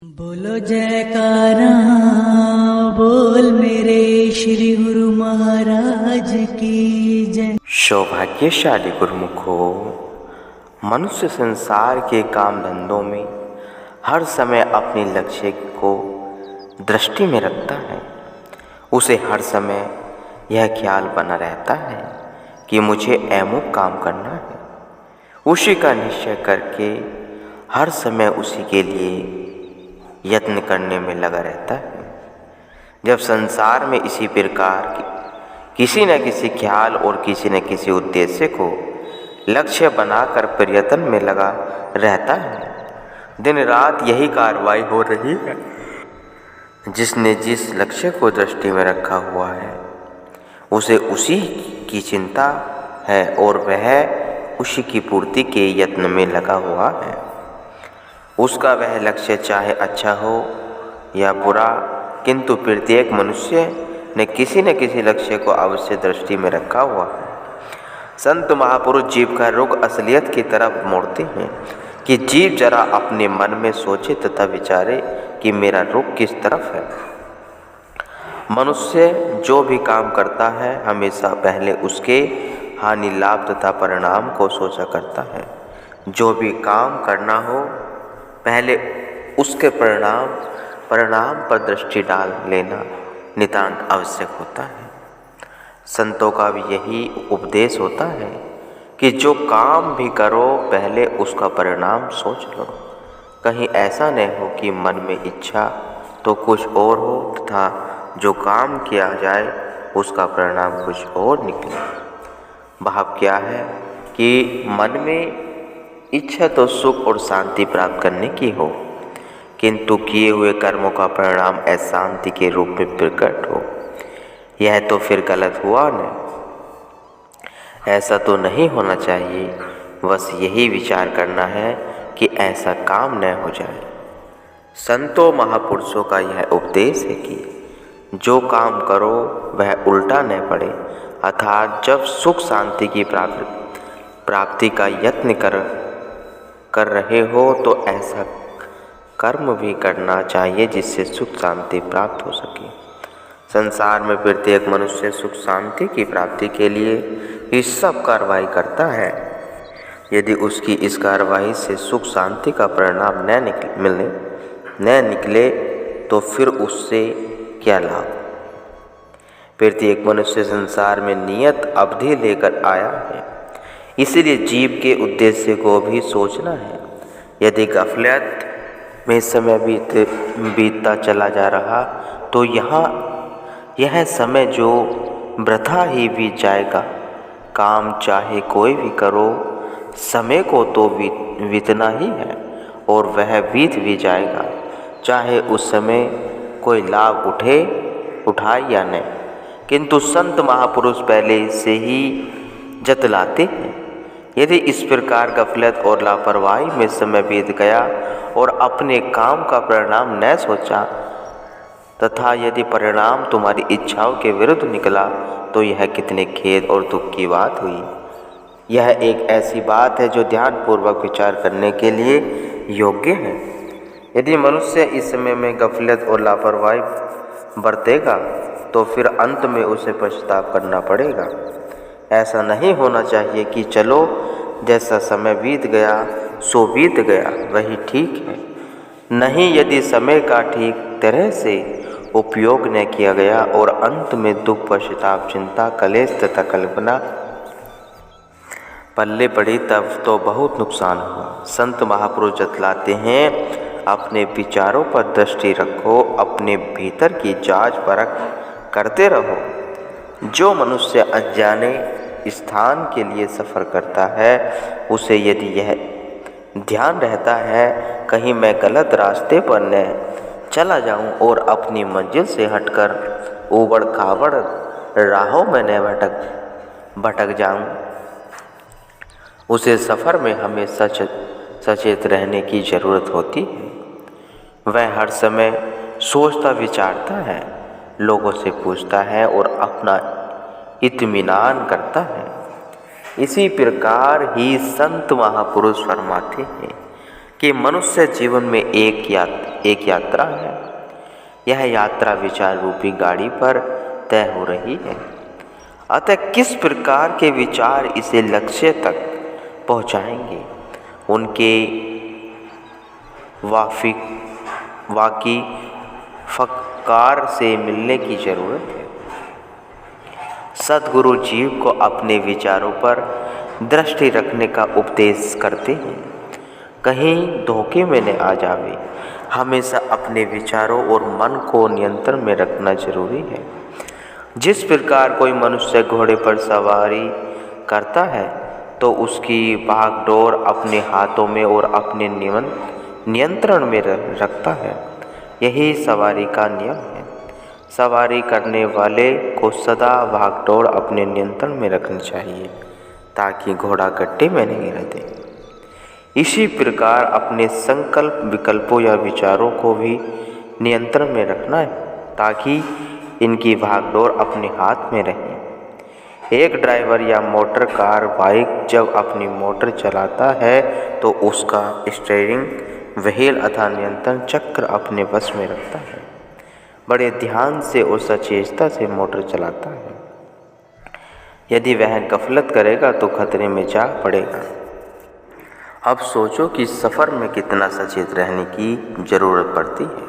बोलो जयकारा बोल मेरे श्री गुरु महाराज की जय। सौभाग्यशाली गुरुमुखो, मनुष्य संसार के काम धंधों में हर समय अपने लक्ष्य को दृष्टि में रखता है। उसे हर समय यह ख्याल बना रहता है कि मुझे अमुक काम करना है। उसी का निश्चय करके हर समय उसी के लिए यत्न करने में लगा रहता है। जब संसार में इसी प्रकार की किसी न किसी ख्याल और किसी न किसी उद्देश्य को लक्ष्य बनाकर प्रयत्न में लगा रहता है, दिन रात यही कार्रवाई हो रही है। जिसने जिस लक्ष्य को दृष्टि में रखा हुआ है उसे उसी की चिंता है और वह उसी की पूर्ति के यत्न में लगा हुआ है। उसका वह लक्ष्य चाहे अच्छा हो या बुरा, किंतु प्रत्येक मनुष्य ने किसी न किसी लक्ष्य को अवश्य दृष्टि में रखा हुआ है। संत महापुरुष जीव का रुख असलियत की तरफ मोड़ते हैं कि जीव जरा अपने मन में सोचे तथा विचारे कि मेरा रुख किस तरफ है। मनुष्य जो भी काम करता है हमेशा पहले उसके हानि लाभ तथा परिणाम को सोचा करता है। जो भी काम करना हो पहले उसके परिणाम पर दृष्टि डाल लेना नितांत आवश्यक होता है। संतों का भी यही उपदेश होता है कि जो काम भी करो पहले उसका परिणाम सोच लो। कहीं ऐसा न हो कि मन में इच्छा तो कुछ और हो तथा जो काम किया जाए उसका परिणाम कुछ और निकले। भाव क्या है कि मन में इच्छा तो सुख और शांति प्राप्त करने की हो, किंतु किए हुए कर्मों का परिणाम अशांति के रूप में प्रकट हो, यह तो फिर गलत हुआ न। ऐसा तो नहीं होना चाहिए। बस यही विचार करना है कि ऐसा काम न हो जाए। संतों महापुरुषों का यह उपदेश है कि जो काम करो वह उल्टा न पड़े, अर्थात जब सुख शांति की प्राप्ति का यत्न कर रहे हो तो ऐसा कर्म भी करना चाहिए जिससे सुख शांति प्राप्त हो सके। संसार में प्रत्येक मनुष्य सुख शांति की प्राप्ति के लिए ये सब कार्रवाई करता है। यदि उसकी इस कार्रवाई से सुख शांति का परिणाम न निकले तो फिर उससे क्या लाभ। प्रत्येक मनुष्य संसार में नियत अवधि लेकर आया है, इसलिए जीव के उद्देश्य को भी सोचना है। यदि गफलत में समय बीतता चला जा रहा तो यह समय जो वृथा ही बीत जाएगा। काम चाहे कोई भी करो, समय को तो बीतना ही है और वह बीत भी जाएगा, चाहे उस समय कोई लाभ उठाए या नहीं। किंतु संत महापुरुष पहले से ही जतलाते हैं। यदि इस प्रकार गफलत और लापरवाही में समय बीत गया और अपने काम का परिणाम न सोचा तथा यदि परिणाम तुम्हारी इच्छाओं के विरुद्ध निकला तो यह कितने खेद और दुख की बात हुई। यह एक ऐसी बात है जो ध्यानपूर्वक विचार करने के लिए योग्य है। यदि मनुष्य इस समय में गफलत और लापरवाही बरतेगा तो फिर अंत में उसे पछतावा करना पड़ेगा। ऐसा नहीं होना चाहिए कि चलो जैसा समय बीत गया सो बीत गया, वही ठीक है। नहीं, यदि समय का ठीक तरह से उपयोग न किया गया और अंत में दुख पश्चाताप चिंता कलेश तथा कल्पना पल्ले पड़ी तब तो बहुत नुकसान हुआ। संत महापुरुष जतलाते हैं, अपने विचारों पर दृष्टि रखो, अपने भीतर की जांच परख करते रहो। जो मनुष्य अनजाने स्थान के लिए सफ़र करता है उसे यदि यह ध्यान रहता है कहीं मैं गलत रास्ते पर न चला जाऊं और अपनी मंजिल से हटकर ऊबड़ खाबड़ राहों में न भटक जाऊं, उसे सफ़र में हमेशा सचेत रहने की ज़रूरत होती है। वह हर समय सोचता विचारता है, लोगों से पूछता है और अपना इत्मीनान करता है। इसी प्रकार ही संत महापुरुष फरमाते हैं कि मनुष्य जीवन में एक यात्रा है। यह यात्रा विचार रूपी गाड़ी पर तय हो रही है। अतः किस प्रकार के विचार इसे लक्ष्य तक पहुंचाएंगे, उनके वाकिफ़कार से मिलने की जरूरत है। सद्गुरु जीव को अपने विचारों पर दृष्टि रखने का उपदेश करते हैं, कहीं धोखे में न आ जावे। हमेशा अपने विचारों और मन को नियंत्रण में रखना जरूरी है। जिस प्रकार कोई मनुष्य घोड़े पर सवारी करता है तो उसकी भागदौड़ अपने हाथों में और अपने नियंत्रण में रखता है, यही सवारी का नियम है। सवारी करने वाले को सदा भागदौड़ अपने नियंत्रण में रखनी चाहिए ताकि घोड़ा गड्ढे में नहीं रहते। इसी प्रकार अपने संकल्प, विकल्पों या विचारों को भी नियंत्रण में रखना है ताकि इनकी भागदौड़ अपने हाथ में रहे। एक ड्राइवर या मोटर कार बाइक जब अपनी मोटर चलाता है तो उसका स्टीयरिंग व्हील अथवा नियंत्रण चक्र अपने वश में रखता है। बड़े ध्यान से और सचेतता से मोटर चलाता है। यदि वह गफलत करेगा तो खतरे में जा पड़ेगा। अब सोचो कि सफ़र में कितना सचेत रहने की ज़रूरत पड़ती है।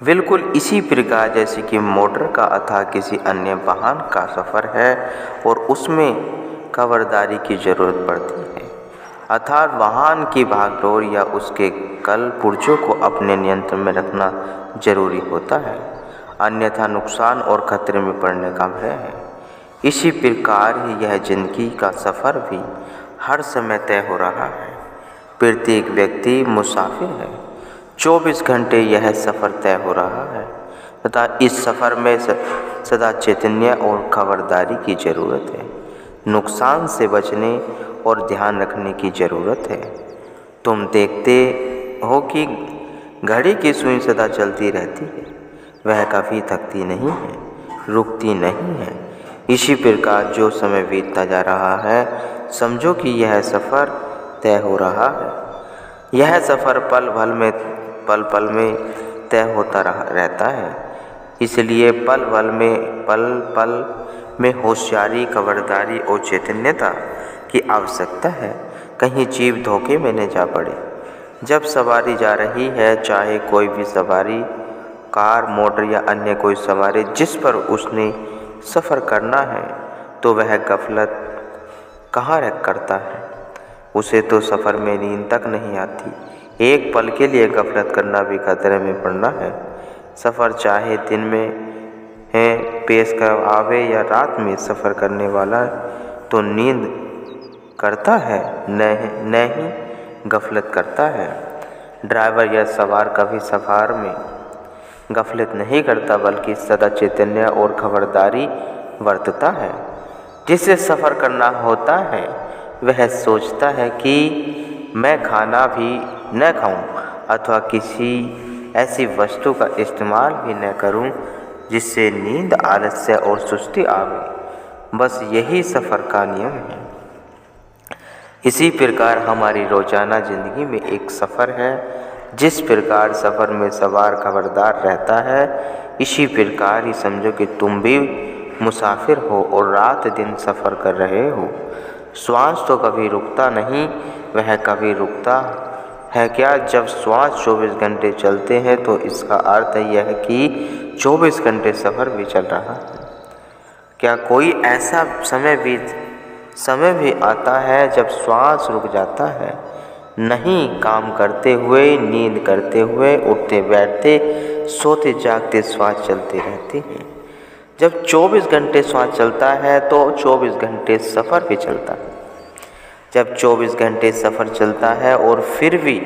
बिल्कुल इसी प्रकार जैसे कि मोटर का अथवा किसी अन्य वाहन का सफ़र है और उसमें खबरदारी की ज़रूरत पड़ती है, अर्थात वाहन की भागदौड़ या उसके कल पुर्जों को अपने नियंत्रण में रखना जरूरी होता है, अन्यथा नुकसान और खतरे में पड़ने का भय है। इसी प्रकार ही यह जिंदगी का सफ़र भी हर समय तय हो रहा है। प्रत्येक व्यक्ति मुसाफिर है। 24 घंटे यह सफ़र तय हो रहा है तथा इस सफ़र में सदा चैतन्य और खबरदारी की ज़रूरत है। नुकसान से बचने और ध्यान रखने की ज़रूरत है। तुम देखते हो कि घड़ी की सुई सदा चलती रहती है, वह कभी थकती नहीं है, रुकती नहीं है। इसी प्रकार जो समय बीतता जा रहा है, समझो कि यह सफ़र तय हो रहा है। यह सफ़र पल पल में तय होता रहता है। इसलिए पल पल में होशियारी, खबरदारी और चैतन्यता की आवश्यकता है, कहीं जीव धोखे में न जा पड़े। जब सवारी जा रही है, चाहे कोई भी सवारी, कार, मोटर या अन्य कोई सवारी जिस पर उसने सफ़र करना है, तो वह गफलत कहाँ करता है। उसे तो सफ़र में नींद तक नहीं आती। एक पल के लिए गफलत करना भी खतरे में पड़ना है। सफ़र चाहे दिन में है पेश कर आवे या रात में सफ़र करने वाला तो नींद करता है, न ही गफलत करता है। ड्राइवर या सवार कभी सफ़र में गफलत नहीं करता, बल्कि सदा चैतन्य और खबरदारी बरतता है। जिसे सफ़र करना होता है वह सोचता है कि मैं खाना भी न खाऊं अथवा किसी ऐसी वस्तु का इस्तेमाल भी न करूं जिससे नींद, आलस्य और सुस्ती आवे। बस यही सफ़र का नियम है। इसी प्रकार हमारी रोज़ाना ज़िंदगी में एक सफ़र है। जिस प्रकार सफ़र में सवार खबरदार रहता है, इसी प्रकार ही समझो कि तुम भी मुसाफिर हो और रात दिन सफ़र कर रहे हो। श्वास तो कभी रुकता नहीं, वह कभी रुकता है क्या? जब श्वास 24 घंटे चलते हैं तो इसका अर्थ यह है कि 24 घंटे सफ़र भी चल रहा है। क्या कोई ऐसा समय भी आता है जब श्वास रुक जाता है? नहीं, काम करते हुए, नींद करते हुए, उठते बैठते, सोते जागते श्वास चलते रहते हैं। जब 24 घंटे श्वास चलता है तो 24 घंटे सफ़र भी चलता है। जब 24 घंटे सफ़र चलता है और फिर भी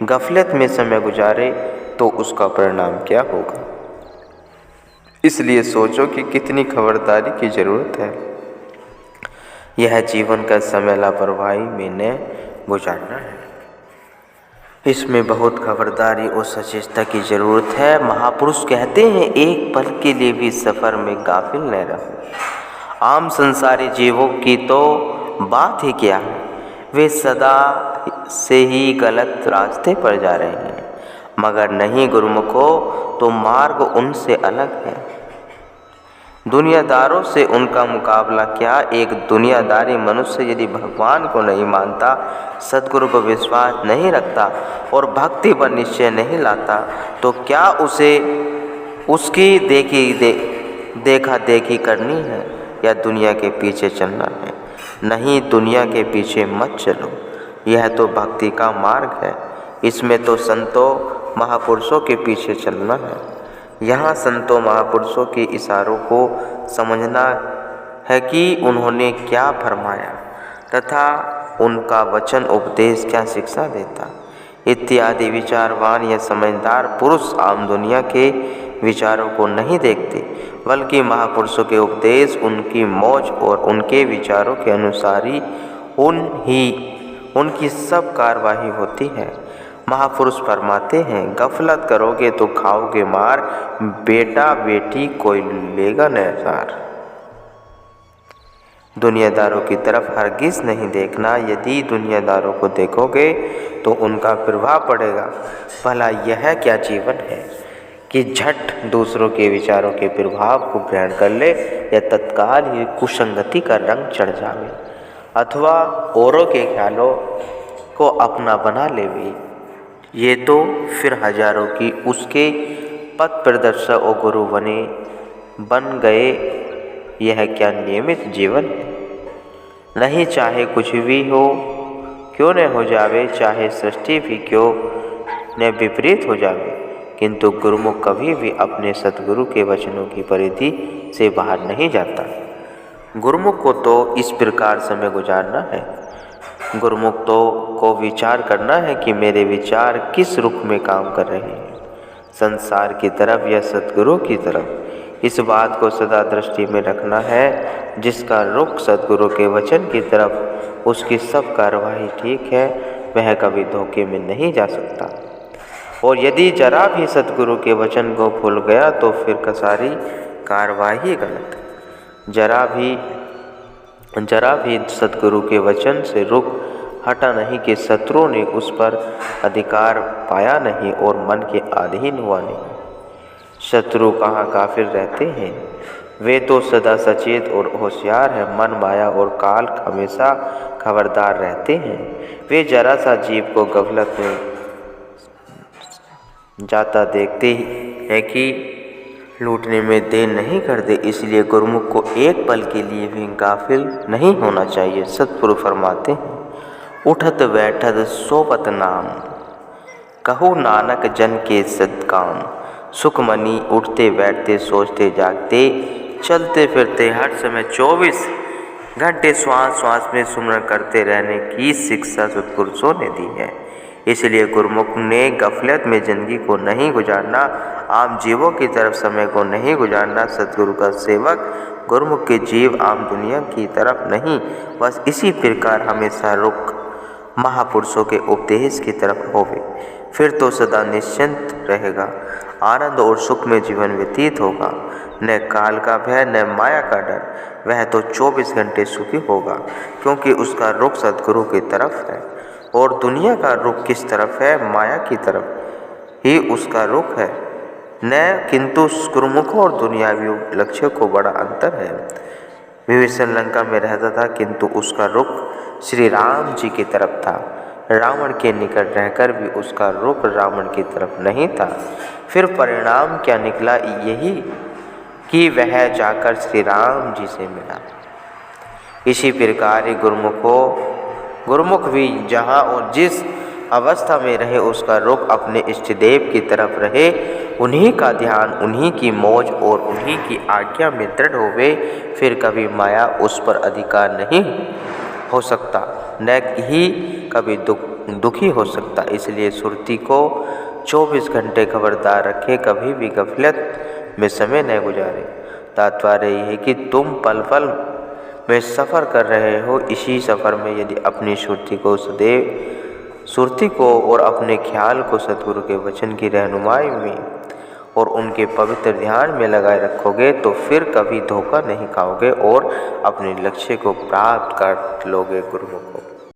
गफलत में समय गुजारे तो उसका परिणाम क्या होगा? इसलिए सोचो कि कितनी खबरदारी की ज़रूरत है। यह जीवन का समय लापरवाही में न गुजारना है। इसमें बहुत खबरदारी और सचेतता की ज़रूरत है। महापुरुष कहते हैं, एक पल के लिए भी सफ़र में गाफिल न रहो। आम संसारी जीवों की तो बात ही क्या है, वे सदा से ही गलत रास्ते पर जा रहे हैं, मगर नहीं गुरुमुखो, तो मार्ग उनसे अलग है। दुनियादारों से उनका मुकाबला क्या। एक दुनियादारी मनुष्य यदि भगवान को नहीं मानता, सद्गुरु पर विश्वास नहीं रखता और भक्ति पर निश्चय नहीं लाता, तो क्या उसे उसकी देखा देखी करनी है या दुनिया के पीछे चलना है। नहीं, दुनिया के पीछे मत चलो, यह तो भक्ति का मार्ग है। इसमें तो संतों महापुरुषों के पीछे चलना है। यहाँ संतों महापुरुषों के इशारों को समझना है कि उन्होंने क्या फरमाया तथा उनका वचन उपदेश क्या शिक्षा देता। इत्यादि विचारवान या समझदार पुरुष आम दुनिया के विचारों को नहीं देखते, बल्कि महापुरुषों के उपदेश, उनकी मौज और उनके विचारों के अनुसार ही उनकी सब कार्यवाही होती है। महापुरुष फरमाते हैं, गफलत करोगे तो खाओगे मार, बेटा बेटी कोई लेगा न सार। दुनियादारों की तरफ हरगिज नहीं देखना। यदि दुनियादारों को देखोगे तो उनका प्रभाव पड़ेगा। भला यह क्या जीवन है कि झट दूसरों के विचारों के प्रभाव को ग्रहण कर ले या तत्काल ही कुसंगति का रंग चढ़ जावे अथवा औरों के ख्यालों को अपना बना लेवे। ये तो फिर हजारों की उसके पथ प्रदर्शक और गुरु बन गए। यह क्या नियमित जीवन है। नहीं, चाहे कुछ भी हो क्यों न हो जावे, चाहे सृष्टि भी क्यों न विपरीत हो जावे, किंतु गुरुमुख कभी भी अपने सतगुरु के वचनों की परिधि से बाहर नहीं जाता। गुरुमुख को तो इस प्रकार समय गुजारना है। गुरुमुख तो को विचार करना है कि मेरे विचार किस रुख में काम कर रहे हैं, संसार की तरफ या सतगुरु की तरफ। इस बात को सदा दृष्टि में रखना है। जिसका रुख सतगुरु के वचन की तरफ, उसकी सब कार्यवाही ठीक है, वह कभी धोखे में नहीं जा सकता। और यदि जरा भी सतगुरु के वचन को भूल गया तो फिर का सारी कार्यवाही गलत। जरा भी सतगुरु के वचन से रुख हटा नहीं कि शत्रु ने उस पर अधिकार पाया नहीं और मन के अधीन हुआ नहीं। शत्रु कहाँ काफिर रहते हैं, वे तो सदा सचेत और होशियार हैं। मन, माया और काल हमेशा खबरदार रहते हैं। वे जरा सा जीव को गफलत में जाता देखते हैं कि लूटने में देर नहीं करते। इसलिए गुरुमुख को एक पल के लिए भी गाफिल नहीं होना चाहिए। सतगुरु फरमाते हैं, उठत बैठत सोपत नाम, कहू नानक जन के सदकाम। सुखमनी उठते बैठते सोचते जागते चलते फिरते हर समय 24 घंटे श्वास श्वास में सुमरण करते रहने की शिक्षा सत्पुरुषों ने दी है। इसलिए गुरुमुख ने गफलत में जिंदगी को नहीं गुजारना, आम जीवों की तरफ समय को नहीं गुजारना। सतगुरु का सेवक गुरुमुख के जीव आम दुनिया की तरफ नहीं, बस इसी प्रकार हमेशा रुख महापुरुषों के उपदेश की तरफ होवे, फिर तो सदा निश्चिंत रहेगा, आनंद और सुख में जीवन व्यतीत होगा। न काल का भय न माया का डर, वह तो 24 घंटे सुखी होगा, क्योंकि उसका रुख सद्गुरु की तरफ है। और दुनिया का रुख किस तरफ है? माया की तरफ ही उसका रुख है न, किंतु गुरुमुख और दुनियावी लक्ष्य को बड़ा अंतर है। विभीषण लंका में रहता था, किंतु उसका रुख श्री राम जी की तरफ था। रावण के निकट रहकर भी उसका रुख रावण की तरफ नहीं था। फिर परिणाम क्या निकला? यही कि वह जाकर श्री राम जी से मिला। इसी प्रकार ही गुरुमुख भी जहाँ और जिस अवस्था में रहे, उसका रुख अपने इष्ट देव की तरफ रहे। उन्हीं का ध्यान, उन्हीं की मौज और उन्हीं की आज्ञा में दृढ़ होवे, फिर कभी माया उस पर अधिकार नहीं हो सकता, न ही कभी दुखी हो सकता। इसलिए सुरती को 24 घंटे खबरदार रखे, कभी भी गफलत में समय न गुजारे। तात्पर्य यह है कि तुम पल पल में सफ़र कर रहे हो। इसी सफ़र में यदि अपनी सुरती को और अपने ख्याल को सतगुरु के वचन की रहनुमाई में और उनके पवित्र ध्यान में लगाए रखोगे, तो फिर कभी धोखा नहीं खाओगे और अपने लक्ष्य को प्राप्त कर लोगे। गुरुमुख को